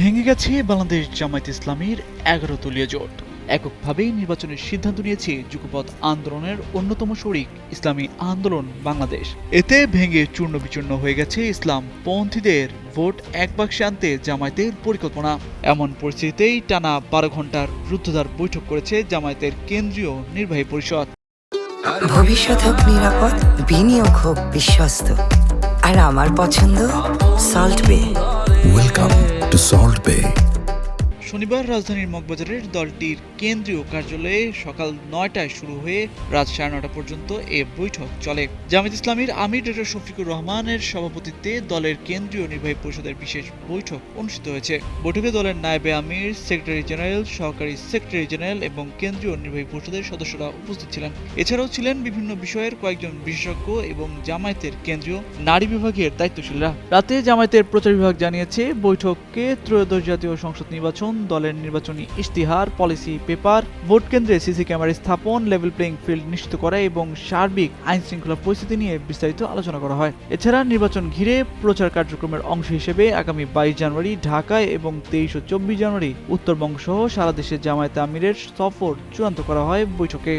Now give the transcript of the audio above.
ভেঙে গেছে বাংলাদেশ জামায়াতে ইসলামীর ১১ দলীয় জোট। এককভাবেই নির্বাচনের সিদ্ধান্ত নিয়েছে যুগপৎ আন্দোলনের অন্যতম শরিক ইসলামী আন্দোলন বাংলাদেশ। এতে ভেঙে চূর্ণ বিচূর্ণ হয়ে গেছে ইসলাম পন্থীদের ভোট এক বাক্সে আনতে জামায়াতের পরিকল্পনা। এমন পরিস্থিতিতেই টানা ১২ ঘন্টার রুদ্ধদ্বার বৈঠক করেছে জামায়াতের কেন্দ্রীয় নির্বাহী পরিষদ। ভবিষ্যৎ হোক নিরাপদ, বিনিয়োগ হোক বিশ্বস্ত, আর আমার পছন্দ সল্ট বে। ওয়েলকাম টু সল্ট বে। শনিবার রাজধানীর মগবাজারের দলটির কেন্দ্রীয় কার্যালয়ে সকাল ৯টায় শুরু হয়ে রাত ৯:৩০ পর্যন্ত এ বৈঠক চলে। জামায়াতে ইসলামীর আমির ডক্টর শফিকুর রহমানের সভাপতিত্বে দলের কেন্দ্রীয় নির্বাহী পরিষদের বিশেষ বৈঠক অনুষ্ঠিত হয়েছে। বৈঠকে দলের নায়েবে আমির, সেক্রেটারি জেনারেল, সহকারী সেক্রেটারি জেনারেল এবং কেন্দ্রীয় নির্বাহী পরিষদের সদস্যরা উপস্থিত ছিলেন। এছাড়াও ছিলেন বিভিন্ন বিষয়ের কয়েকজন বিশেষজ্ঞ এবং জামায়াতের কেন্দ্রীয় নারী বিভাগের দায়িত্বশীলরা। রাতে জামায়াতের প্রচার বিভাগ জানিয়েছে, বৈঠকে ত্রয়োদশ জাতীয় সংসদ নির্বাচন, দলের নির্বাচনী ইশতিহার, পলিসি পেপার, ভোট কেন্দ্রে সিসি ক্যামেরা স্থাপন, লেভেল প্লেইং ফিল্ড নিশ্চিত করা এবং সার্বিক আইন শৃঙ্খলা পরিস্থিতি নিয়ে বিস্তারিত আলোচনা করা হয়। এছাড়া নির্বাচন ঘিরে প্রচার কার্যক্রমের অংশ হিসেবে আগামী ২২ জানুয়ারি ঢাকায় এবং ২৩ ও ২৪ জানুয়ারি উত্তরবঙ্গ সহ সারা দেশে জামায়াতে আমিরের সফর চূড়ান্ত করা হয় বৈঠকে।